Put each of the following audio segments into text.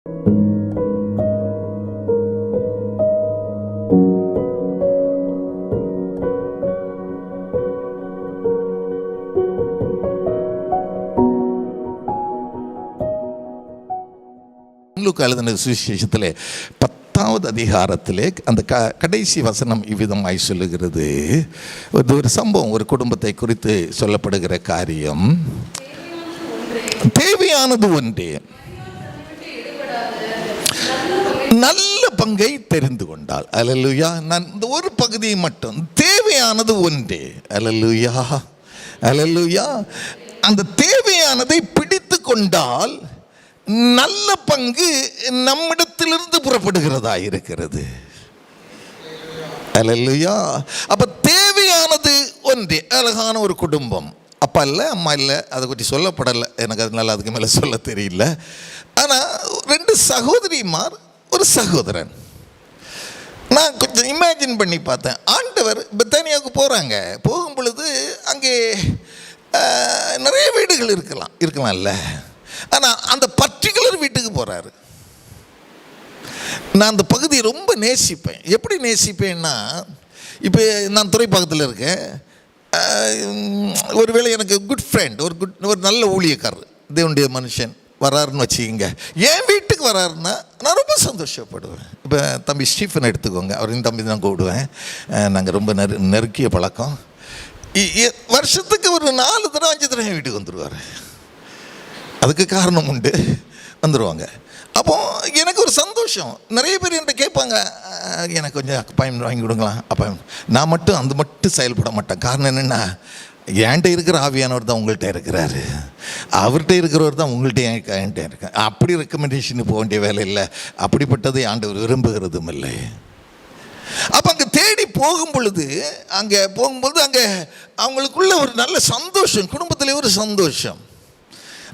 லூக்கா எழுதின சுவிசேஷத்திலே 10வது அதிகாரத்திலே அந்த கடைசி வசனம் இவ்விதமாய் சொல்லுகிறது. ஒரு சம்பவம், ஒரு குடும்பத்தை குறித்து சொல்லப்படுகிற காரியம். தேவையானது ஒன்றே, நல்ல பங்கை தெரிந்து கொண்டால். அல்லேலூயா. நான் இந்த ஒரு பகுதியை மட்டும், தேவையானது ஒன்றே. அல்லேலூயா, அல்லேலூயா. அந்த தேவையானதை பிடித்து கொண்டால் நல்ல பங்கு நம்மிடத்திலிருந்து புறப்படுகிறதா இருக்கிறது. அல்லேலூயா. அப்ப தேவையானது ஒன்றே. அழகான ஒரு குடும்பம், அப்பா இல்லை அம்மா இல்லை, அதை பற்றி சொல்லப்படலை எனக்கு, அதனால அதுக்கு மேலே சொல்ல தெரியல. ஆனால் 2 சகோதரிமார், ஒரு சகோதரன். நான் கொஞ்சம் இமேஜின் பண்ணி பார்த்தேன். ஆண்டவர் பெத்தானியாவுக்கு போகிறாங்க. போகும் பொழுது அங்கே நிறைய வீடுகள் இருக்கலாம்ல. ஆனால் அந்த பர்டிகுலர் வீட்டுக்கு போகிறாரு. நான் அந்த பகுதியை ரொம்ப நேசிப்பேன். எப்படி நேசிப்பேன்னா, இப்போ நான் துறைப்பாக்கத்தில் இருக்கேன். ஒருவேளை எனக்கு குட் ஃப்ரெண்ட், ஒரு நல்ல ஊழியக்காரர், தேவனுடைய மனுஷன் வராருன்னு வச்சுக்கிங்க, என் வீட்டுக்கு வராருன்னா நான் ரொம்ப சந்தோஷப்படுவேன். இப்போ தம்பி ஸ்டீஃபன் எடுத்துக்கோங்க, அவரையும் தம்பி தான் கூப்பிடுவேன். நாங்கள் ரொம்ப நெருக்கிய பழக்கம். வருஷத்துக்கு ஒரு 4 தடவை 5 தடவை வீட்டுக்கு வந்துடுவார். அதுக்கு காரணம் உண்டு, வந்துடுவாங்க. அப்போ எனக்கு ஒரு சந்தோஷம். நிறைய பேர் என்கிட்ட கேட்பாங்க, எனக்கு கொஞ்சம் அப்பாயின்மெண்ட் வாங்கி கொடுங்களா. அப்போ நான் மட்டும் மட்டும் செயல்பட மாட்டேன். காரணம் என்னென்னா, என்கிட்ட இருக்கிற ஆவியானவர் தான் உங்கள்கிட்ட இருக்கிறாரு, அவர்கிட்ட இருக்கிறவர் தான் உங்கள்கிட்ட என்கிட்ட இருக்க. அப்படி ரெக்கமெண்டேஷன் போக வேண்டிய வேலை இல்லை. அப்படிப்பட்டதை ஆண்டவர் விரும்புகிறதும் இல்லை. அப்போ அங்கே தேடி போகும்பொழுது அங்கே அவங்களுக்குள்ள ஒரு நல்ல சந்தோஷம், குடும்பத்திலே ஒரு சந்தோஷம்.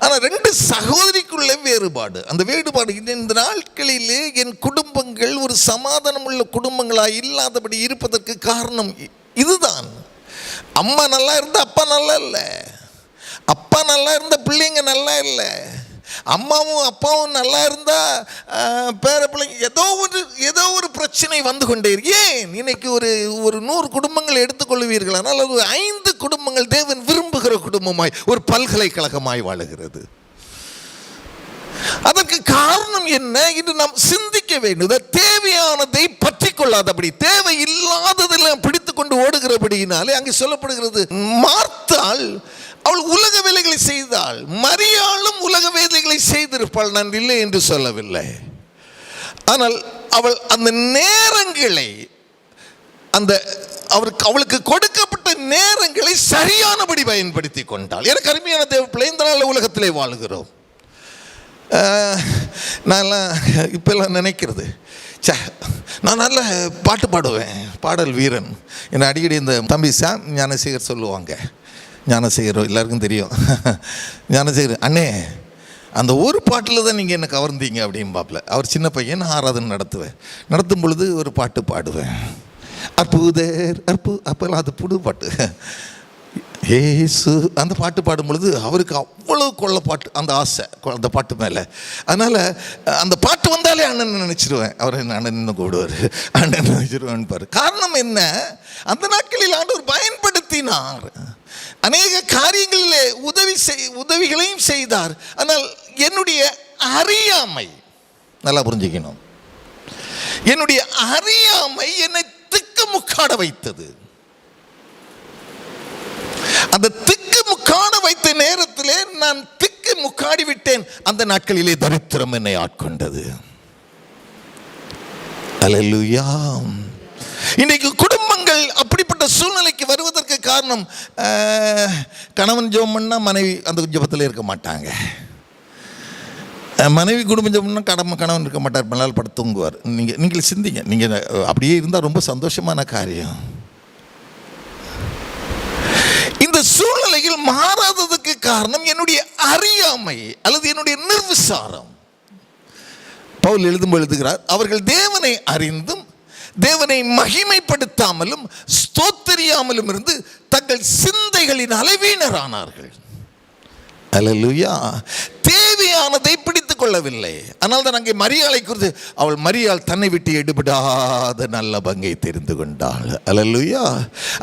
ஆனால் 2 சகோதரிக்குள்ள வேறுபாடு. அந்த வேறுபாடு இந்த நாட்களிலே என் குடும்பங்கள் ஒரு சமாதானம் உள்ள குடும்பங்களாக இல்லாதபடி இருப்பதற்கு காரணம் இதுதான். அம்மா நல்லா இருந்தால் அப்பா நல்லா இல்லை, அப்பா நல்லா இருந்தால் பிள்ளைங்க நல்லா இல்லை, அம்மாவும் அப்பாவும் நல்லா இருந்தால் பேர பிள்ளைங்க ஏதோ ஒரு பிரச்சனை வந்து கொண்டே இருக்கு. ஏன் இன்னைக்கு ஒரு 100 குடும்பங்கள் எடுத்துக்கொள்வீர்கள், ஆனால் அது 5 குடும்பங்கள் தேவன் விரும்புகிற குடும்பமாய் ஒரு பல்கலைக்கழகமாய் வாழுகிறது. அதற்கு காரணம் என்ன என்று நாம் சிந்திக்க வேண்டும். தேவையானதை பற்றி கொள்ளாதபடி, தேவை இல்லாததெல்லாம் பிடித்து கொண்டு ஓடுகிறபடியினாலே அங்கே சொல்லப்படுகிறது, மார்த்தாள் அவள் உலக வேலைகளை செய்தாள், மரியாளும் உலக வேலைகளை செய்திருப்பாள், நான் இல்லை என்று சொல்லவில்லை. ஆனால் அவள் அந்த நேரங்களை, அவளுக்கு கொடுக்கப்பட்ட நேரங்களை சரியானபடி பயன்படுத்தி கொண்டாள். எனக்கு அருமையான தேவ பிள்ளை, இந்த நாள் உலகத்திலே வாழுகிறோம். நான்லாம் இப்பெல்லாம் நினைக்கிறது, நான் நல்ல பாட்டு பாடுவேன், பாடல் வீரன். என்னை அடிக்கடி இந்த தம்பி சாம் ஞானசேகர் சொல்லுவாங்க. ஞானசேகர் எல்லாருக்கும் தெரியும். ஞானசேகர் அண்ணே, அந்த ஒரு பாட்டில் தான் நீங்கள் என்ன கவர்ந்தீங்க அப்படிம்பாப்பில். அவர் சின்ன பையன், நான் ஆராதனை நடத்தும் பொழுது ஒரு பாட்டு பாடுவேன், அப்போல்லாம் அது புது பாட்டு, ஏசு. அந்த பாட்டு பாடும் பொழுது அவருக்கு அவ்வளோ கொள்ள பாட்டு, அந்த ஆசை அந்த பாட்டு மேலே. அதனால் அந்த பாட்டு வந்தாலே அண்ணன் நினச்சிடுவேன். அவர் என்ன அண்ணன் கூடுவார், அண்ணன் நினச்சிடுவேன் பாரு. காரணம் என்ன, அந்த நாட்களில் ஆண்டவர் பயன்படுத்தினார், அநேக காரியங்களிலே உதவிகளையும் செய்தார். ஆனால் என்னுடைய அறியாமை, நல்லா புரிஞ்சுக்கணும், என்னுடைய அறியாமை என்னை திக்குமுக்காட வைத்தது. அந்த திக்குமுக்காட வைத்த நேரத்திலே நான் திக்குமுக்காடி விட்டேன். அந்த நாட்களிலே தரித்திரம் என்னை ஆட்கொண்டது. அல்லேலூயா. இன்றைக்கு குடும்பங்கள் அப்படிப்பட்ட சூழ்நிலைக்கு வருவதற்கு காரணம், கணவன் ஜெபம் பண்ணால் மனைவி அந்த ஜெபத்தில் இருக்க மாட்டாங்க, மனைவி குடும்பம் ஜெபம் பண்ணால் கணவன் இருக்க மாட்டார், மணால் படுத்து தூங்குவார். நீங்கள் சிந்திங்க, நீங்கள் அப்படியே இருந்தால் ரொம்ப சந்தோஷமான காரியம். இந்த சூழ்நிலையில் மாறாததுக்கு காரணம் என்னுடைய அறியாமை அல்லது என்னுடைய நிர்விசாரம். பவுல் எழுதுகிறார், அவர்கள் தேவனை அறிந்தும் தேவனை மகிமைப்படுத்தாமலும் ஸ்தோத்திரியாமலும் இருந்து தங்கள் சிந்தைகளின் அளவீனரானார்கள். அல்லேலூயா. தேவையான உண்மையானதை பிடித்துக் கொள்ளவில்லை. ஆனால் தான் அங்கே மரியாளை குறித்து, அவள் மரியாள் தன்னை விட்டு எடுபடாத நல்ல பங்கை தெரிந்து கொண்டாள். அல்லேலூயா.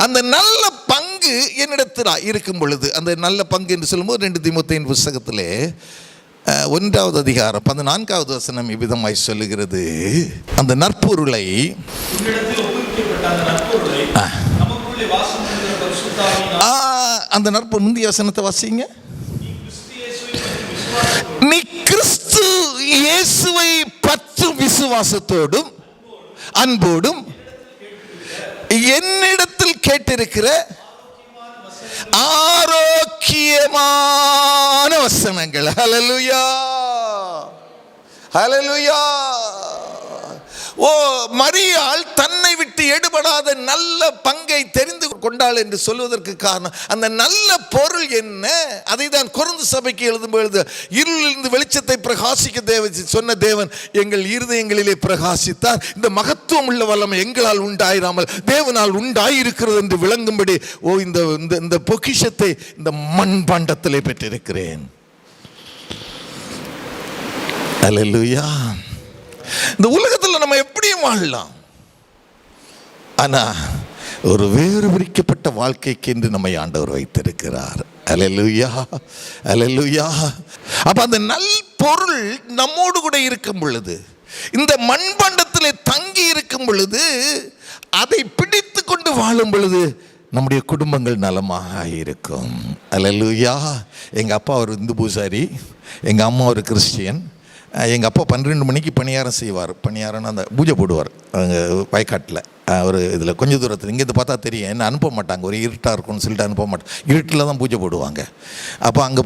அந்த நல்ல பங்கு என்னிடத்தில் இருக்கும் பொழுது, அந்த நல்ல பங்கு என்று சொல்லும்போது 2 தீமோத்தேயுவின் புஸ்தகத்திலே 1வது அதிகாரம் 14வது வசனம் இவ்விதமாய் சொல்லுகிறது, அந்த நற்பொருளை அந்த நற்பொருள் முந்தைய வசனத்தை வாசிங்க. நீ கிறிஸ்து இயேசுவை பற்றும் விசுவாசத்தோடும் அன்போடும் என்னிடத்தில் கேட்டிருக்கிற ஆரோக்கியமான வசனங்கள். ஹல்லேலூயா, ஹல்லேலூயா. ஓ, மரியாள் தன்னை விட்டு எடுபடாத நல்ல பங்கை தெரிந்து கொண்டாள் என்று சொல்வதற்கு காரணம் அந்த நல்ல பொருள் என்ன? அதை தான் கொரிந்து சபைக்கு எழுதும்பொழுது, இருளிலிருந்து வெளிச்சத்தை பிரகாசிக்க சொன்ன தேவன் எங்கள் இருதயங்களிலே பிரகாசித்தார். இந்த மகத்துவம் உள்ள வல்லமை எங்களால் உண்டாயிராமல் தேவனால் உண்டாயிருக்கிறது என்று விளங்கும்படி இந்த பொக்கிஷத்தை இந்த மண்பாண்டத்திலே பெற்றிருக்கிறேன். அல்லேலூயா. இந்த உலகத்தில் நம்ம எப்படியும் வாழலாம், ஆனா ஒரு வேறு பிரிக்கப்பட்ட வாழ்க்கைக்கு என்று நம்மை ஆண்டவர் வைத்திருக்கிறார். அல்லேலூயா, அல்லேலூயா. அப்ப அந்த நல் பொருள் நம்மோடு கூட இருக்கும் பொழுது, இந்த மண்பாண்டத்திலே தங்கி இருக்கும் பொழுது, அதை பிடித்து கொண்டு வாழும் பொழுது நம்முடைய குடும்பங்கள் நலமாக இருக்கும். அல்லேலூயா. எங்கள் அப்பா ஒரு இந்து பூசாரி, எங்கள் அம்மா ஒரு கிறிஸ்டியன். எங்கள் அப்பா 12 மணிக்கு பணியாரம் செய்வார். பணியாரம்னா அந்த பூஜை போடுவார் அங்கே வயக்காட்டில் ஒரு இதில் கொஞ்சம் தூரத்தில். இங்கேருந்து பார்த்தா தெரியும், என்ன அனுப்ப மாட்டாங்க, ஒரு இருட்டாக இருக்கும்னு சொல்லிட்டு அனுப்ப மாட்டாங்க. இருட்டில் தான் பூஜை போடுவாங்க. அப்போ அங்கே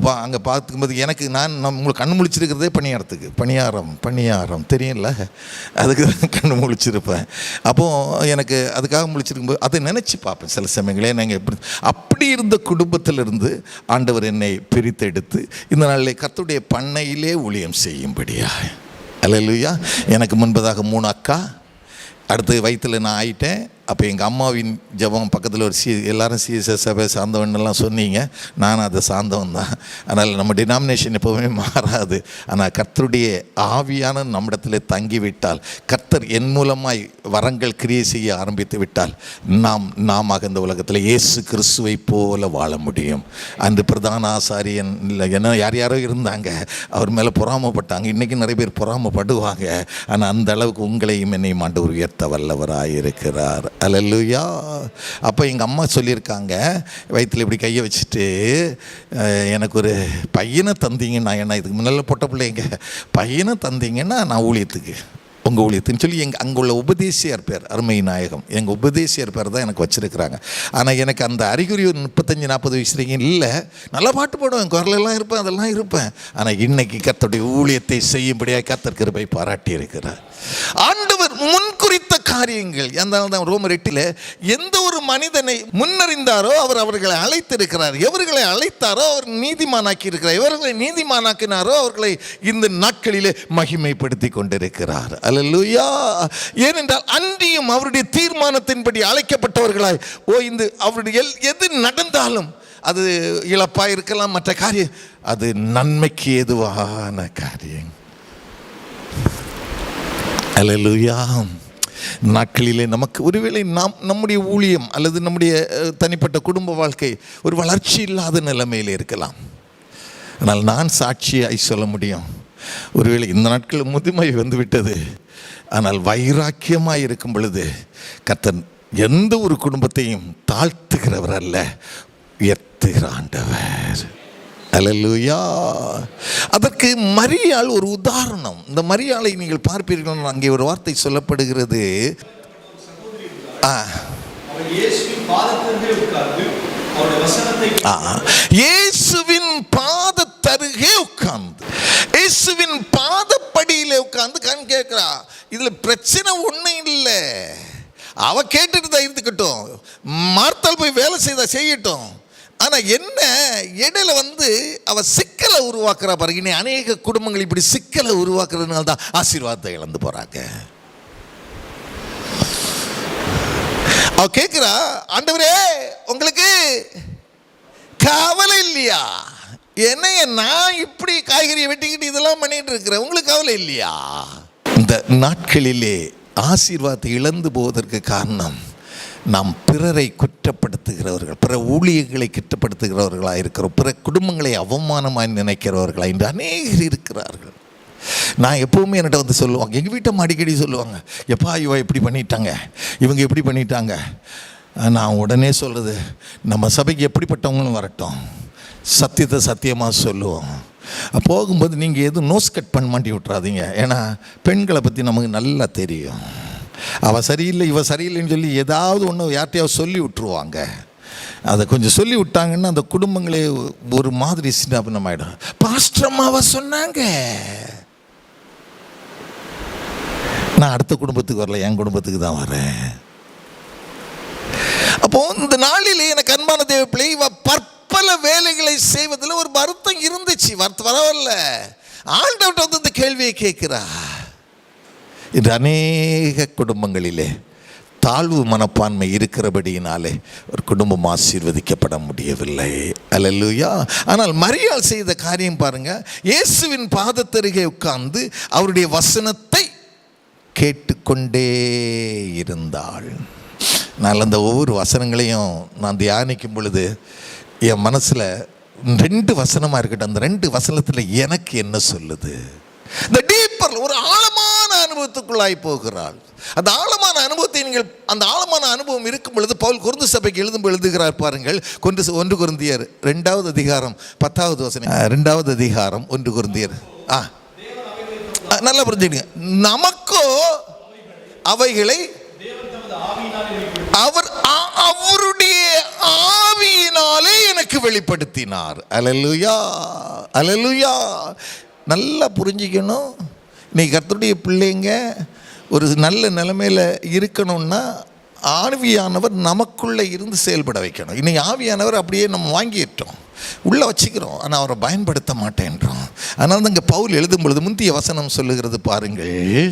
பார்த்துக்கும்போது எனக்கு உங்களுக்கு கண்ணு முழிச்சிருக்கிறதே பணியாரம் தெரியும்ல, அதுக்கு தான் கண்ணு முழிச்சிருப்பேன். அப்போது எனக்கு அதுக்காக முழிச்சிருக்கும்போது அதை நினச்சி பார்ப்பேன் சில சமயங்களே. நாங்கள் அப்படி இருந்த குடும்பத்திலிருந்து ஆண்டவர் என்னை பிரித்தெடுத்து இந்த நாளில் கர்த்தருடைய பண்ணையிலே ஊழியம் செய்யும்படியா. அல்லேலூயா. எனக்கு முன்பதாக 3 அக்கா, அடுத்து வயிற்றில் நான் ஆயிட்டேன். அப்போ எங்கள் அம்மாவின் ஜபம் பக்கத்தில் ஒரு எல்லாரும் சிஎஸ்எஸ் சபை சார்ந்தவன்னெல்லாம் சொன்னீங்க. நானும் அதை சார்ந்தவன் தான். அதனால் நம்ம டினாமினேஷன் எப்போவுமே மாறாது. ஆனால் கர்த்தருடைய ஆவியான நம்மிடத்தில் தங்கிவிட்டால், கர்த்தர் என் மூலமாய் வரங்கள் கிரியை செய்ய ஆரம்பித்து விட்டால், நாம இந்த உலகத்தில் இயேசு கிறிஸ்துவை போல வாழ முடியும். அன்று பிரதான ஆசாரியன் இல்லை, ஏன்னா யாரோ இருந்தாங்க, அவர் மேலே பொறாமப்பட்டாங்க. இன்றைக்கி நிறைய பேர் பொறாமப்படுவாங்க. ஆனால் அந்த அளவுக்கு உங்களையும் என்னையும் ஆண்டவர் உயர்த்த வல்லவராயிருக்கிறார். அல்லேலூயா. அப்போ எங்கள் அம்மா சொல்லியிருக்காங்க, வயிற்றில் இப்படி கையை வச்சுட்டு, எனக்கு ஒரு பையனை தந்தீங்கன்னா, என்ன இதுக்கு முன்னால் பொட்ட பிள்ளைங்க, பையனை தந்தீங்கன்னா நான் ஊழியத்துக்கு, உங்கள் ஊழியத்துன்னு சொல்லி அங்கே உள்ள உபதேசியார் பேர் அருமை நாயகம், எங்கள் உபதேசியார் பேர் தான் எனக்கு வச்சுருக்கிறாங்க. ஆனால் எனக்கு அந்த அறிகுறி ஒரு 35-40 வயசுலேயும் இல்லை. நல்லா பாட்டு போடுவேன், குரலெல்லாம் இருப்பேன், அதெல்லாம் இருப்பேன். ஆனால் இன்னைக்கு கர்த்தருடைய ஊழியத்தை செய்யும்படியாக கர்த்தர் கிருபை பாராட்டி இருக்கிறார். ஆண்டவர் முன்குறித்த காரியங்கள். அதனால தான் ரோமர் 8 எந்த ஒரு மனிதனை முன்னறிந்தாரோ அவர் அவர்களை அழைத்திருக்கிறார். எவர்களை அழைத்தாரோ அவர் நீதிமானாக்கி இருக்கிறார். எவர்களை நீதிமானாக்கினாரோ அவர்களை இந்த நாட்களிலே மகிமைப்படுத்தி கொண்டிருக்கிறார். அல்லேலூயா. ஏனென்றால் அன்றியும் அவருடைய தீர்மானத்தின்படி அழைக்கப்பட்டவர்களாய் இந்த அவருடைய எது நடந்தாலும், அது இழப்பாக இருக்கலாம், மற்ற காரியம், அது நன்மைக்கு ஏதுவான காரியம். அல்லேலூயா. நாட்களிலே நமக்கு ஒருவேளை நம்முடைய ஊழியம் அல்லது நம்முடைய தனிப்பட்ட குடும்ப வாழ்க்கை ஒரு வளர்ச்சி இல்லாத நிலைமையில் இருக்கலாம். ஆனால் நான் சாட்சியாய் சொல்ல முடியும், ஒருவேளை இந்த நாட்கள் முதுமை வந்து விட்டது, ஆனால் வைராக்கியமாக இருக்கும் பொழுது கர்த்தர் எந்த ஒரு குடும்பத்தையும் தாழ்த்துகிறவர் அல்ல, உயர்த்துகிற ஆண்டவர். அல்லேலூயா. அதற்கு மரியாள் ஒரு உதாரணம். இந்த மரியாளை நீங்கள் பார்ப்பீர்கள், அங்கே ஒரு வார்த்தை சொல்லப்படுகிறது, இயேசுவின் பாதத்தருகே உட்கார்ந்து, இயேசுவின் பாதப்படியிலே உட்கார்ந்து கண் கேட்கிறா. இதுல பிரச்சனை ஒண்ணும் இல்லை, அவ கேட்டுட்டு தான் இருந்துக்கட்டும், மார்த்தாள் போய் வேலை செய்யட்டும். ஆனால் என்ன இடையில அவ சிக்கலை உருவாக்குறா பாருங்க. இனி அநேக குடும்பங்கள் இப்படி சிக்கலை உருவாக்குறதுனால தான் ஆசீர்வாதத்தை இழந்து போறாங்க. அவ கேட்கிறா, ஆண்டவரே உங்களுக்கு கவலை இல்லையா? என்னைய நான் இப்படி காய்கறியை வெட்டிக்கிட்டு இதெல்லாம் பண்ணிட்டு இருக்கிறேன், உங்களுக்கு கவலை இல்லையா? இந்த நாட்களிலே ஆசீர்வாதத்தை இழந்து போவதற்கு காரணம் நாம் பிறரை குற்றப்படுத்துகிறவர்கள், பிற ஊழியர்களை குற்றப்படுத்துகிறவர்களாக இருக்கிறோம், பிற குடும்பங்களை அவமானமாக நினைக்கிறவர்களாக இன்று அநேகர் இருக்கிறார்கள். நான் எப்போவுமே என்கிட்ட வந்து சொல்லுவாங்க, எங்கள் வீட்டை அடிக்கடி சொல்லுவாங்க, எப்பா இவ இப்படி பண்ணிட்டாங்க, இவங்க எப்படி பண்ணிட்டாங்க. நான் உடனே சொல்கிறது, நம்ம சபைக்கு எப்படிப்பட்டவங்களும் வரட்டும், சத்தியத்தை சத்தியமாக சொல்லுவோம். போகும்போது நீங்கள் எதுவும் நோஸ் கட் பண்ண மாட்டி விட்றாதீங்க. ஏன்னா பெண்களை பற்றி நமக்கு நல்லா தெரியும். அவள் சரியில்லை இவ சரியில்லைன்னு சொல்லி ஏதாவது ஒன்று யார்கிட்டையாவது சொல்லி விட்டுருவாங்க. அதை கொஞ்சம் சொல்லி விட்டாங்கன்னா அந்த குடும்பங்களே ஒரு மாதிரி சின்னபின்னமாயிடும். பாஸ்டர் அம்மாவை சொன்னாங்க, நான் அடுத்த குடும்பத்துக்கு வரல, என் குடும்பத்துக்கு தான் வரேன். அப்போ இந்த நாளிலே எனக்கு அன்பான தேவ பிள்ளை, பற்பல வேலைகளை செய்வதில் ஒரு வருத்தம் இருந்துச்சு, வரவில்ல. ஆண்டவர்கிட்ட வந்து இந்த கேள்வியை கேட்கிறா. இன்று அநேக குடும்பங்களிலே தாழ்வு மனப்பான்மை இருக்கிறபடியினாலே ஒரு குடும்பம் ஆசீர்வதிக்கப்பட முடியவில்லை. அல்லேலூயா. ஆனால் மரியாள் செய்த காரியம் பாருங்க, இயேசுவின் பாதத்தருகே உட்கார்ந்து அவருடைய வசனத்தை கேட்டுக்கொண்டே இருந்தாள். நான் அந்த ஒவ்வொரு வசனங்களையும் நான் தியானிக்கும் பொழுது என் மனசில் 2 வசனமாக இருக்கட்டும், அந்த 2 வசனத்தில் எனக்கு என்ன சொல்லுது. இந்த டீப்பர் ஒரு ஆழமான அனுபவத்துக்குள்ளாய் போகிறாள். அந்த ஆழமான அனுபவத்தை நீங்கள், அந்த ஆழமான அனுபவம் இருக்கும் பொழுது பவுல் கொரிந்து சபைக்கு எழுதுகிறார் பாருங்கள். 1 கொரிந்தியர் 2வது அதிகாரம் 10வது வசனம். 2வது அதிகாரம் 1 கொரிந்தியர். நல்லா புரிஞ்சுடுங்க. நமக்கோ அவைகளை அவர் அவருடைய ஆவியினாலே எனக்கு வெளிப்படுத்தினார். அல்லேலூயா, அல்லேலூயா. நல்லா புரிஞ்சிக்கணும். இன்னைக்கு கர்த்தருடைய பிள்ளைங்க ஒரு நல்ல நிலைமையில் இருக்கணும்னா ஆவியானவர் நமக்குள்ளே இருந்து செயல்பட வைக்கணும். இன்னைக்கு ஆவியானவர் அப்படியே நம்ம வாங்கிட்டோம், உள்ளே வச்சுக்கிறோம், ஆனால் அவரை பயன்படுத்த மாட்டேன்றோம். அதனால தான் இங்கே பவுல் எழுதும் பொழுது முந்திய வசனம் சொல்லுகிறது பாருங்கள்,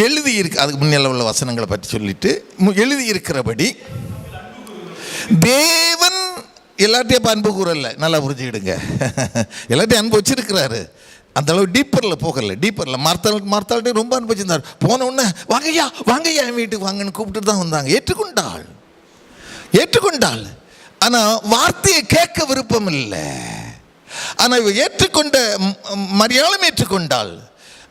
எழுதியிருக்கு. அதுக்கு முன்னில் உள்ள வசனங்களை பற்றி சொல்லிட்டு எழுதியிருக்கிறபடி தேவன் எல்லாத்தையும் அன்பு கூறல. நல்லா புரிஞ்சுக்கிடுங்க, எல்லாத்தையும் அன்பு வச்சிருக்கிறாரு. அந்த அளவு டீப்பரில் போகல. டீப்பரில் மார்த்தாள்கிட்ட ரொம்ப அன்பு வச்சிருந்தார். போன உடனே வாங்கய்யா வாங்கய்யா என் வீட்டுக்கு வாங்கன்னு கூப்பிட்டு தான் வந்தாங்க. ஏற்றுக்கொண்டாள். ஆனால் வார்த்தையை கேட்க விருப்பம் இல்லை. ஆனால் இவள் ஏற்றுக்கொண்ட மரியாளும் ஏற்றுக்கொண்டாள்.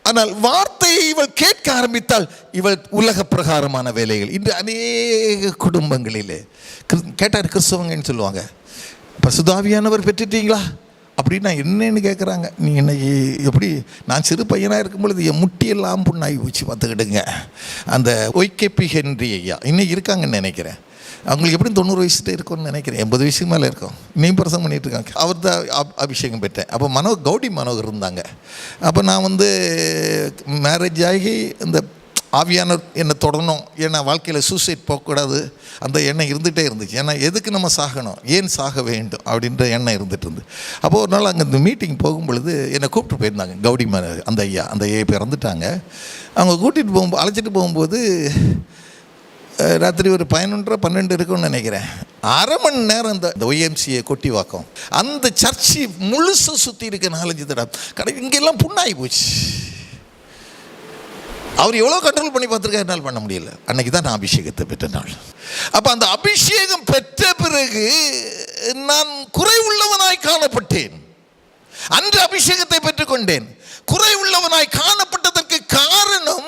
ஆனால் வார்த்தையை இவள் கேட்க ஆரம்பித்தால் இவள் உலக பிரகாரமான வேலைகள். இன்று அநேக குடும்பங்களிலே கேட்டார், கிறிஸ்தவங்கன்னு சொல்லுவாங்க, பரிசுத்தாவியானவர் பெற்றுட்டீங்களா அப்படின்னா என்னன்னு கேட்குறாங்க. நீ என்ன எப்படி, நான் சிறு பையனாக இருக்கும் பொழுது என் முட்டியெல்லாம் புண்ணாகி வச்சு பார்த்துக்கிடுங்க. அந்த ஒய்கேபி ஹென்றி ஐயா இன்னும் இருக்காங்கன்னு நினைக்கிறேன். அவங்களுக்கு எப்படி 90 வயசுட்டு இருக்கும்னு நினைக்கிறேன், 80 வயசுக்கு மேலே இருக்கும். இன்னும் பிரசங்கம் பண்ணிகிட்டு இருக்காங்க. அவர் தான் அபிஷேகம் பெற்றேன். அப்போ கௌடி மனோகர் இருந்தாங்க. அப்போ நான் மேரேஜ் ஆகி இந்த ஆவியானவர் என்னை தொடரணும், ஏன்னா வாழ்க்கையில் சூசைட் போகக்கூடாது அந்த எண்ணம் இருந்துகிட்டே இருந்துச்சு. ஏன்னா எதுக்கு நம்ம சாகணும், ஏன் சாக வேண்டும் அப்படின்ற எண்ணம் இருந்துகிட்டு இருந்து. அப்போது ஒரு நாள் அங்கே இந்த மீட்டிங் போகும்பொழுது என்னை கூப்பிட்டு போயிருந்தாங்க. கௌடி அந்த ஐயா இறந்துட்டாங்க. அவங்க அழைச்சிட்டு போகும்போது ராத்திரி ஒரு 11:30-12 இருக்குன்னு நினைக்கிறேன். 1/2 மணி நேரம் இந்த ஒய்எம்சிஏ கொட்டிவாக்கம் அந்த சர்ச்சு முழுசு சுற்றி இருக்க 4-5 தடவை இங்கெல்லாம் புண்ணாகி போச்சு. அவர் எவ்வளோ கண்ட்ரோல் பண்ணி பார்த்துருக்கா, என்னால் பண்ண முடியல. அன்னைக்கு தான் நான் அபிஷேகத்தை பெற்ற நாள். அப்போ அந்த அபிஷேகம் பெற்ற பிறகு நான் குறை உள்ளவனாய் காணப்பட்டேன். அன்று அபிஷேகத்தை பெற்றுக்கொண்டேன். குறை உள்ளவனாய் காணப்பட்டதற்கு காரணம்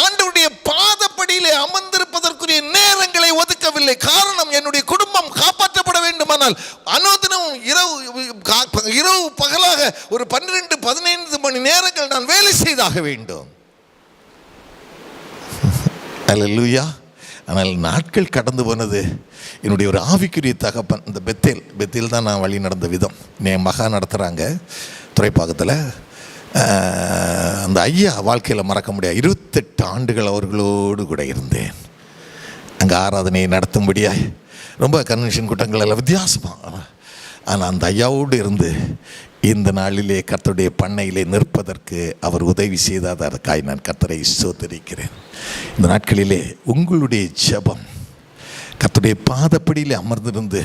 ஆண்டவருடைய பாதப்படியிலே அமர்ந்திருப்பதற்குரிய நேரங்களை ஒதுக்கவில்லை. காரணம், என்னுடைய குடும்பம் காப்பாற்றப்பட வேண்டுமானால் அனுதினம் இரவு பகலாக ஒரு 12-15 மணி நேரங்கள் நான் வேலை செய்தாக வேண்டும். அல்லேலூயா. ஆனால் நாட்கள் கடந்து போனது. என்னுடைய ஒரு ஆவிக்குரிய தகப்பன் இந்த பெத்தேல் தான் நான் வழி நடந்த விதம். என் மகா நடத்துகிறாங்க துறைப்பாக்கத்தில். அந்த ஐயா வாழ்க்கையில் மறக்க முடியாது. 28 ஆண்டுகள் அவர்களோடு கூட இருந்தேன். அங்கே ஆராதனையை நடத்தும்படியாய் ரொம்ப கன்வென்ஷன் கூட்டங்கள் எல்லாம் வித்தியாசமாக. ஆனால் அந்த ஐயாவோடு இருந்து இந்த நாளிலே கர்த்தருடைய பண்ணையிலே நிற்பதற்கு அவர் உதவி செய்தார். அதற்காக நான் கர்த்தரை ஸ்தோத்திரிக்கிறேன். இந்த நாட்களிலே உங்களுடைய ஜெபம் கர்த்தருடைய பாதப்படியிலே அமர்ந்திருந்து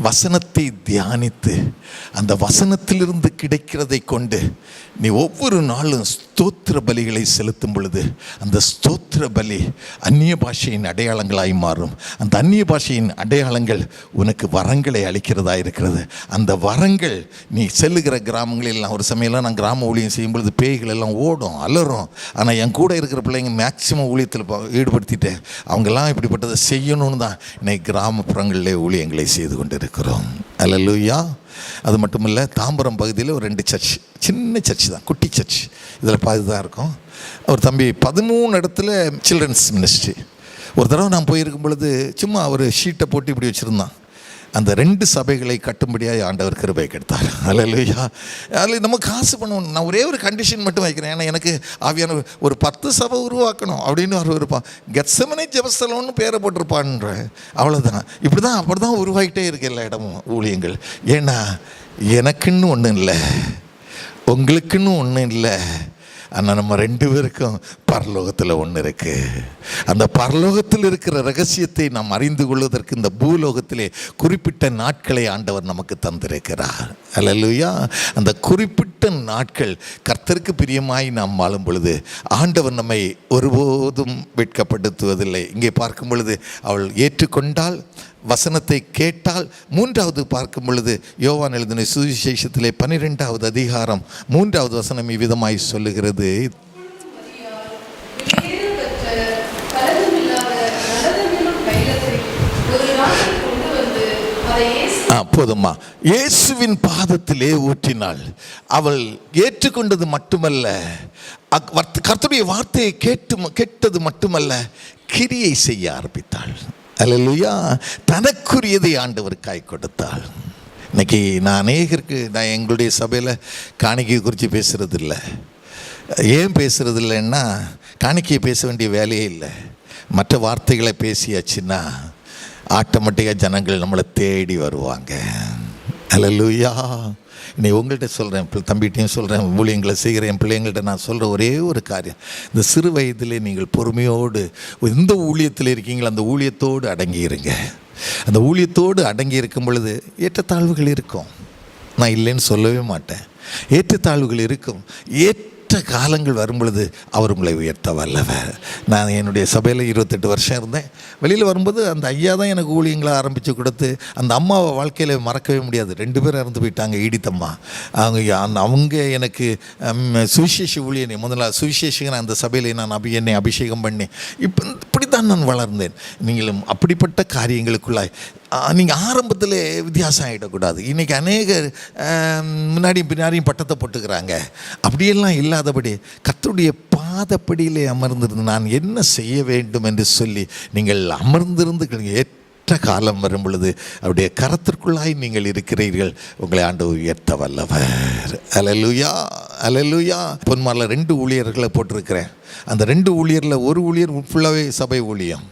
வசனத்தை தியானித்து அந்த வசனத்திலிருந்து கிடைக்கிறதை கொண்டு நீ ஒவ்வொரு நாளும் ஸ்தோத்திர பலிகளை செலுத்தும் பொழுது அந்த ஸ்தோத்திர பலி அந்நிய பாஷையின் அடையாளங்களாய் மாறும். அந்த அந்நிய பாஷையின் அடையாளங்கள் உனக்கு வரங்களை அளிக்கிறதா இருக்கிறது. அந்த வரங்கள் நீ செல்லுகிற கிராமங்களெல்லாம், ஒரு சமயம்லாம் நான் கிராம ஊழியம் செய்யும் பொழுது பேய்கள் எல்லாம் ஓடும், அலறும். ஆனால் என் கூட இருக்கிற பிள்ளைங்க மேக்சிமம் ஊழியத்தில் ஈடுபடுத்திட்டு அவங்கெல்லாம் இப்படிப்பட்டதை செய்யணும்னு தான் இன்னைக்கு கிராமப்புறங்களிலே ஊழியங்களை செய்து கொண்டு இருக்கிறோம். அல்லேலூயா. அது மட்டும் இல்லை, தாம்பரம் பகுதியில் ஒரு 2 சர்ச், சின்ன சர்ச் தான், குட்டி சர்ச், இதில் பாதி தான் இருக்கும். ஒரு தம்பி 13 இடத்துல சில்ட்ரன்ஸ் மினிஸ்ட்ரி. ஒரு தடவை நான் போயிருக்கும் பொழுது சும்மா ஒரு ஷீட்டை போட்டு இப்படி வச்சுருந்தான். அந்த 2 சபைகளை கட்டும்படியாக ஆண்டவர் கிருபை கொடுத்தார். அல்லேலூயா. அதில் நம்ம காசு பண்ணுவோம். நான் ஒரே ஒரு கண்டிஷன் மட்டும் வைக்கிறேன். ஏன்னா எனக்கு ஆவியான ஒரு 10 சபை உருவாக்கணும் அப்படின்னு அவர் இருப்பான். கெத்செமனே ஜெபஸ்தலம்னு பேரை போட்டிருப்பான்ற, அவ்வளோதான். இப்படி தான் அப்படி தான் உருவாகிட்டே இருக்கு எல்லா இடமும் ஊழியங்கள். ஏன்னா எனக்குன்னு ஒன்றும் இல்லை, உங்களுக்குன்னு ஒன்றும் இல்லை. ஆனால் நம்ம 2 பேருக்கும் பரலோகத்தில் ஒன்று இருக்குது. அந்த பரலோகத்தில் இருக்கிற ரகசியத்தை நாம் அறிந்து கொள்வதற்கு இந்த பூலோகத்திலே குறிப்பிட்ட நாட்களை ஆண்டவர் நமக்கு தந்திருக்கிறார். அல்லேலூயா. அந்த குறிப்பிட்ட நாட்கள் கர்த்தருக்கு பிரியமாய் நாம் வாழும் பொழுது ஆண்டவர் நம்மை ஒருபோதும் வெட்கப்படுத்துவதில்லை. இங்கே பார்க்கும் பொழுது அவள் ஏற்றுக்கொண்டால், வசனத்தை கேட்டால். 3வது பார்க்கும் பொழுது யோவான் எழுதின சுவிசேஷத்திலே 12வது அதிகாரம் 3வது வசனம் இவ்விதமாய் சொல்லுகிறது. போதுமா, இயேசுவின் பாதத்திலே ஊற்றினாள். அவள் ஏற்றுக்கொண்டது மட்டுமல்ல, கர்த்தருடைய வார்த்தையை கேட்டது மட்டுமல்ல, கிரியை செய்ய ஆரம்பித்தாள். அல்லேலூயா. தனக்குரியதை ஆண்டவருக்காய் கொடுத்தாள். இன்னைக்கு நான் எங்களுடைய சபையில் காணிக்கை குறித்து பேசுகிறது இல்லை. ஏன் பேசுகிறது இல்லைன்னா, காணிக்கையை பேச வேண்டிய வேலையே இல்லை. மற்ற வார்த்தைகளை பேசியாச்சுன்னா ஆட்டோமேட்டிக்காக ஜனங்கள் நம்மளை தேடி வருவாங்க. அல்லேலூயா. இன்னைக்கு உங்கள்கிட்ட சொல்கிறேன், தம்பிகிட்டையும் சொல்கிறேன், ஊழியங்களை செய்கிற என் பிள்ளைங்கள்ட்ட நான் சொல்கிற ஒரே ஒரு காரியம், இந்த சிறு வயதிலே நீங்கள் பொறுமையோடு எந்த ஊழியத்தில் இருக்கீங்களோ அந்த ஊழியத்தோடு அடங்கியிருங்க. அந்த ஊழியத்தோடு அடங்கி இருக்கும் பொழுது ஏற்றத்தாழ்வுகள் இருக்கும். நான் இல்லைன்னு சொல்லவே மாட்டேன். ஏற்றத்தாழ்வுகள் இருக்கும். காலங்கள் வரும் பொழுது அவர் உங்களை உயர்த்த வல்லவர். நான் என்னுடைய சபையில் 28 வருஷம் இருந்தேன். வெளியில் வரும்போது அந்த ஐயா தான் எனக்கு ஊழியங்களை ஆரம்பித்து கொடுத்து, அந்த அம்மாவை வாழ்க்கையில் மறக்கவே முடியாது. 2 பேரும் இறந்து போயிட்டாங்க, ஈடித்தம்மா. அவங்க எனக்கு சுவிசேஷ ஊழியனை முதல்ல சுவிசேஷகன் அந்த சபையில் என்னை அபிஷேகம் பண்ணி இப்படி தான் நான் வளர்ந்தேன். நீங்களும் அப்படிப்பட்ட காரியங்களுக்குள்ளாய் நீங்கள் ஆரம்பத்தில் வித்தியாசம் ஆகிடக்கூடாது. இன்றைக்கி அநேகர் முன்னாடியும் பின்னாடியும் பட்டத்தை போட்டுக்கிறாங்க. அப்படியெல்லாம் இல்லாதபடி கர்த்தருடைய பாதப்படியிலே அமர்ந்திருந்து நான் என்ன செய்ய வேண்டும் என்று சொல்லி நீங்கள் அமர்ந்திருந்து ஏற்ற காலம் வரும் பொழுது அவருடைய கரத்திற்குள்ளாய் நீங்கள் இருக்கிறீர்கள். உங்களை ஆண்டவர் உயர்த்த வல்லவர். அல்லேலூயா. அல்லேலூயா. பொன்மாரில் 2 ஊழியர்களை போட்டிருக்கிறேன். அந்த 2 ஊழியரில் ஒரு ஊழியர் ஃபுல்லாகவே சபை ஊழியம்,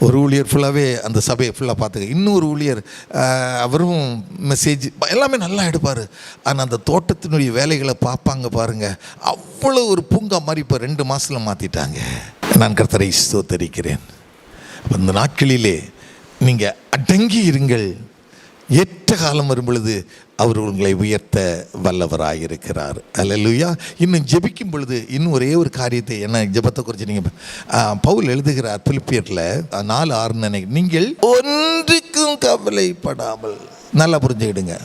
ஒரு ஊழியர் ஃபுல்லாகவே அந்த சபையை ஃபுல்லாக பார்த்துக்க. இன்னொரு ஊழியர் அவரும் மெசேஜ் எல்லாமே நல்லா எடுப்பார். ஆனால் அந்த தோட்டத்தினுடைய வேலைகளை பார்ப்பாங்க பாருங்கள், அவ்வளோ ஒரு பூங்கா மாதிரி இப்போ 2 மாதத்தில் மாற்றிட்டாங்க. நான் கர்த்தரை ஸ்தோத்தரிக்கிறேன். அந்த நாட்களிலே நீங்கள் அடங்கி இருங்கள். ஏற்ற காலம் வரும் பொழுது அவர் உங்களை உயர்த்த வல்லவராயிருக்கிறார். அல்லேலூயா. இன்னும் ஜெபிக்கும் பொழுது இன்னும் ஒரே ஒரு காரியத்தை, என்ன ஜெபத்தை குறித்து நீங்கள் பவுல் எழுதுகிறார் பிலிப்பியரில் 4:6 நீங்கள் ஒன்றுக்கும் கவலைப்படாமல், நல்லா புரிஞ்சுக்கிடுங்க,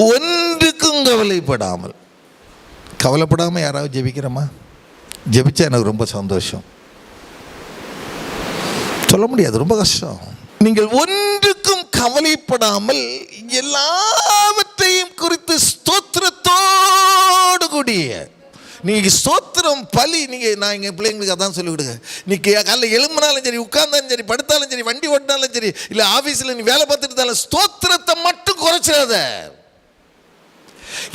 ஒன்றுக்கும் கவலைப்படாமல். கவலைப்படாமல் யாராவது ஜெபிக்கிறோமா? ஜெபிச்சா எனக்கு ரொம்ப சந்தோஷம். சொல்ல முடியாது, ரொம்ப கஷ்டம். நீங்கள் ஒன்றுக்கும் கவலைப்படாமல் எல்லாவற்றையும் குறித்து ஸ்தோத்திரத்தோடு கூடிய, நீங்கள் ஸ்தோத்திரம் பலி. நான் எங்கள் பிள்ளைங்களுக்கு அதான் சொல்லிக் கொடுங்க. நீ காலைல எழும்பினாலும் சரி, உட்கார்ந்தாலும் சரி, படுத்தாலும் சரி, வண்டி ஓட்டினாலும் சரி, இல்லை ஆஃபீஸில் நீ வேலை பார்த்துட்டு இருந்தாலும் ஸ்தோத்திரத்தை மட்டும் குறைச்சிடாத.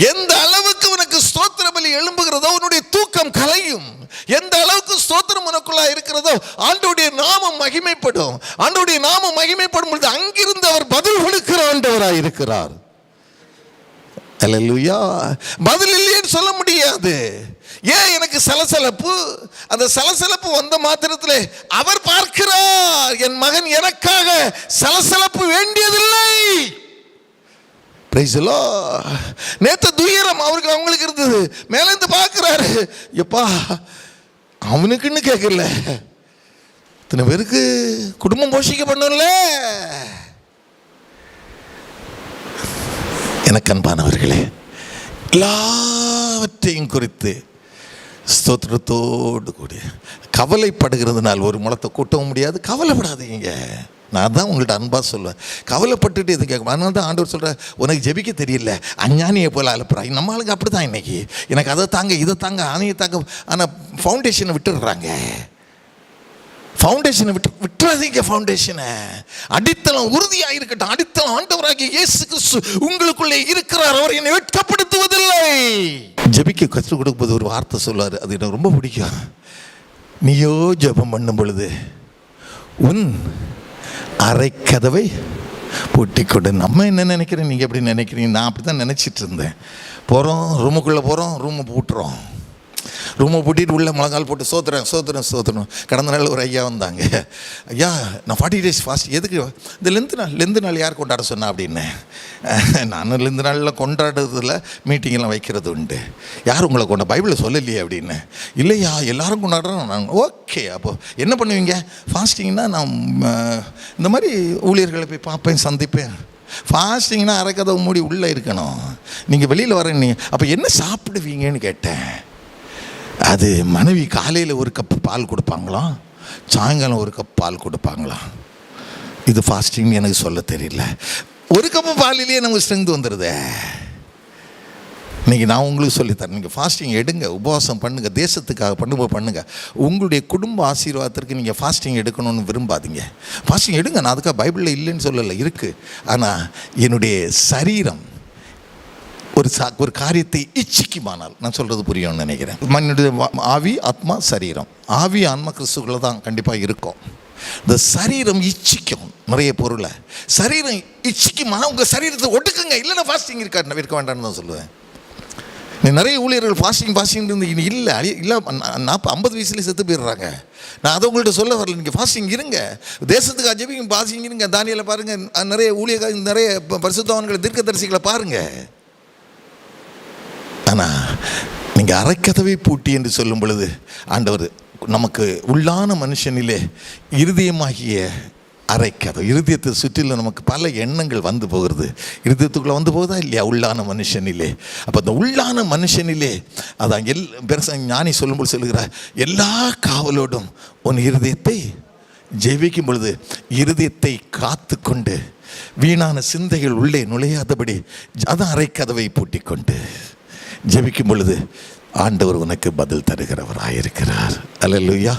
எந்த அளவுக்கு உனக்கு ஸ்தோத்திர பலி எழும்புகிறதோ உன்னுடைய தூக்கம் கலையும். எந்த அளவுக்கு ஸ்தோத்திரம் உனக்குள்ளா இருக்கிறதோ ஆண்டவருடைய நாமம் மகிமைப்படும். ஆண்டவருடைய நாமம் மகிமைப்படும் பொழுது அங்கிருந்து அவர் பதில் கொடுக்கிற ஆண்டவராய் இருக்கிறார். அல்லேலூயா. பதில் இல்லைன்னு சொல்ல முடியாது. ஏன் எனக்கு சலசலப்பு? அந்த சலசலப்பு வந்த மாத்திரத்திலே அவர் பார்க்கிறார், என் மகன் எனக்காக சலசலப்பு வேண்டியதில்லை. Praise the Lord. நேத்து துயரம் அவங்களுக்கு இருந்தது, மேலேந்து பார்க்கிறாரு, எப்பா அவனுக்குன்னு கேட்கல, இத்தனை பேருக்கு குடும்பம் போஷிக்க பண்ணும்ல. எனக்கு அன்பானவர்களே, எல்லாவற்றையும் குறித்து ஸ்தோத்திரத்தோடு கூடிய கவலைப்படுகிறதுனால் ஒரு முளத்தை கூட்டவும் முடியாது. கவலைப்படாதீங்க. நான் தான் உங்கள்கிட்ட அன்பாக சொல்லுவேன், கவலைப்பட்டுட்டு இது கேட்க. அதனால தான் ஆண்டவர் சொல்கிறேன், உனக்கு ஜெபிக்க தெரியல, அஞ்ஞானியை போல் அனுப்புகிறாங்க. நம்ம ஆளுங்க அப்படி தான் இன்னைக்கு, எனக்கு அதை தாங்க இதை தாங்க ஆணையை தாங்க. ஆனால் ஃபவுண்டேஷனை விட்டுடுறாங்க. ஃபவுண்டேஷனை விட்டுறாதீங்க. ஃபவுண்டேஷனை அடித்தளம் உறுதியாக இருக்கட்டும். அடித்தளம் ஆண்டவராகிய இயேசு கிறிஸ்து உங்களுக்குள்ளே இருக்கிறார், அவர் என்னை வெட்கப்படுத்துவதில்லை. ஜெபிக்க கற்றுக் கொடுக்கும்போது ஒரு வார்த்தை சொல்லுவார், அது எனக்கு ரொம்ப பிடிக்கும். நீயோ ஜெபம் பண்ணும் பொழுது உன் அரைக்கதவை பூட்டிக்கொண்டு. நம்ம என்ன நினைக்கிறேன், நீங்கள் எப்படி நினைக்கிறீங்க? நான் அப்படி தான் நினச்சிட்டு இருந்தேன். போகிறோம், ரூமுக்குள்ளே போகிறோம், ரூமை பூட்டுறோம், ரூமை பூட்டிட்டு உள்ள முழங்கால் போட்டு சோத்துறேன். கடந்த நாள் ஒரு ஐயா வந்தாங்க, ஐயா நான் 40 days ஃபாஸ்ட். எதுக்கு? இந்த லெந்து நாள் யார் கொண்டாட சொன்னா அப்படின்னு. நானும் லெந்து நாளில் கொண்டாடுறதுல மீட்டிங்கெல்லாம் வைக்கிறது உண்டு. யார் உங்களை கொண்ட பைபிளில் சொல்லலையே அப்படின்னு. இல்லையா எல்லாரும் கொண்டாடுறோம். நான் ஓகே, அப்போது என்ன பண்ணுவீங்க? ஃபாஸ்டிங்னா நான் இந்த மாதிரி ஊழியர்களை போய் பார்ப்பேன், சந்திப்பேன். ஃபாஸ்டிங்னா அரைக்கதவை மூடி உள்ளே இருக்கணும், நீங்கள் வெளியில் வரேன். அப்போ என்ன சாப்பிடுவீங்கன்னு கேட்டேன். அது மனைவி காலையில் ஒரு கப்பு பால் கொடுப்பாங்களாம், சாயங்காலம் ஒரு கப் பால் கொடுப்பாங்களாம். இது ஃபாஸ்டிங் எனக்கு சொல்ல தெரியல. ஒரு கப்பு பாலிலேயே நமக்கு ஸ்ட்ரென்த் வந்துடுது. இன்றைக்கி நான் உங்களுக்கு சொல்லித்தரேன், நீங்கள் ஃபாஸ்டிங் எடுங்க, உபவாசம் பண்ணுங்கள், தேசத்துக்காக பண்ணுங்கள். உங்களுடைய குடும்ப ஆசீர்வாதத்திற்கு நீங்கள் ஃபாஸ்டிங் எடுக்கணும்னு விரும்பாதீங்க. ஃபாஸ்டிங் எடுங்க, நான் அதுக்காக பைபிளில் இல்லைன்னு சொல்லலை, இருக்குது. ஆனால் என்னுடைய சரீரம் ஒரு காரியத்தை இச்சிக்குமானால், நான் சொல்கிறது புரியும்னு நினைக்கிறேன். மனிதனுடைய ஆவி, ஆத்மா, சரீரம். ஆவி ஆன்மா கிறிஸ்துக்குள்ள தான் கண்டிப்பாக இருக்கும். இந்த சரீரம் இச்சிக்கும் நிறைய பொருளை. சரீரம் இச்சிக்குமானால் உங்கள் சரீரத்தை ஒடுக்குங்க, இல்லைன்னா ஃபாஸ்டிங் இருக்க வேண்டாம்னு தான் சொல்லுவேன். நீ நிறைய ஊழியர்கள் ஃபாஸ்டிங் இருந்து இல்லை 50 வயசுலேயே செத்து போயிடுறாங்க. நான் அதை உங்கள்கிட்ட சொல்ல வரல. நீங்கள் ஃபாஸ்டிங் இருங்க, தேசத்துக்கு அஜபிங்க ஃபாஸ்டிங் இருங்க. தானியேலை பாருங்கள், நிறைய ஊழியர்கள், நிறைய பரிசுத்தவான்களை, தீர்க்கதரிசிகளை பாருங்கள். ஆனால் நீங்கள் அரைக்கதவை பூட்டி என்று சொல்லும் பொழுது ஆண்டவர் நமக்கு உள்ளான மனுஷனிலே இருதயமாகிய அரைக்கதவு, இருதயத்தை சுற்றிலும் நமக்கு பல எண்ணங்கள் வந்து போகிறது. இருதயத்துக்குள்ளே வந்து போகுதா இல்லையா? உள்ளான மனுஷனிலே. அப்போ அந்த உள்ளான மனுஷனிலே அதான் பெருசாக ஞானி சொல்லும்போது சொல்லுகிறார், எல்லா காவலோடும் உன் இருதயத்தை ஜெபிக்கும் பொழுது இருதயத்தை காத்து கொண்டு வீணான சிந்தைகள் உள்ளே நுழையாதபடி அதான் அரைக்கதவை பூட்டி கொண்டு ஜெபிக்கும் பொழுது ஆண்டவர் உனக்கு பதில் தருகிறவராயிருக்கிறார். அல்லேலூயா.